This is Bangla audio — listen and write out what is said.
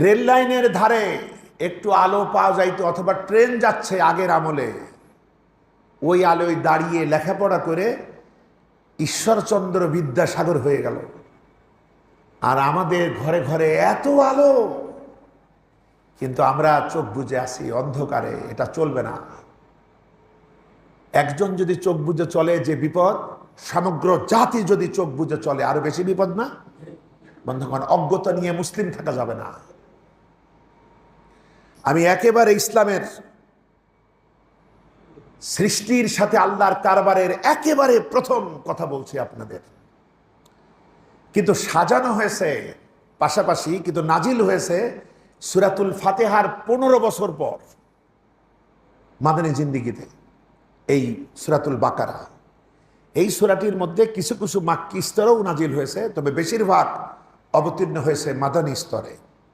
রেল লাইনের ধারে একটু আলো পাওয়া যাইতো, অথবা ট্রেন যাচ্ছে আগের আমলে, ওই আলোয় দাঁড়িয়ে লেখাপড়া করে ঈশ্বরচন্দ্র বিদ্যাসাগর হয়ে গেল। আর আমাদের ঘরে ঘরে এত আলো, কিন্তু আমরা চোখ বুজে আছি অন্ধকারে। এটা চলবে না। একজন যদি চোখ বুজে চলে যে বিপদ, সমগ্র জাতি যদি চোখ বুজে চলে আরো বেশি বিপদ না? বন্ধুগণ, অজ্ঞতা নিয়ে মুসলিম থাকা যাবে না। আমি একেবারে ইসলামের সৃষ্টির সাথে আল্লাহর কারবারের একেবারে প্রথম কথা বলছি আপনাদের। কিন্তু সাজানো হয়েছে পাশাপাশি, কিন্তু নাজিল হয়েছে সূরাতুল ফাতিহার 15 বছর পর মাদানী জিন্দেগিতে। এই সূরাতুল বাকারা, এই সূরাটির মধ্যে কিছু কিছু মাক্কি স্তরেও নাজিল হয়েছে, তবে বেশিরভাগ অবতীর্ণ হয়েছে মাদানী স্তরে।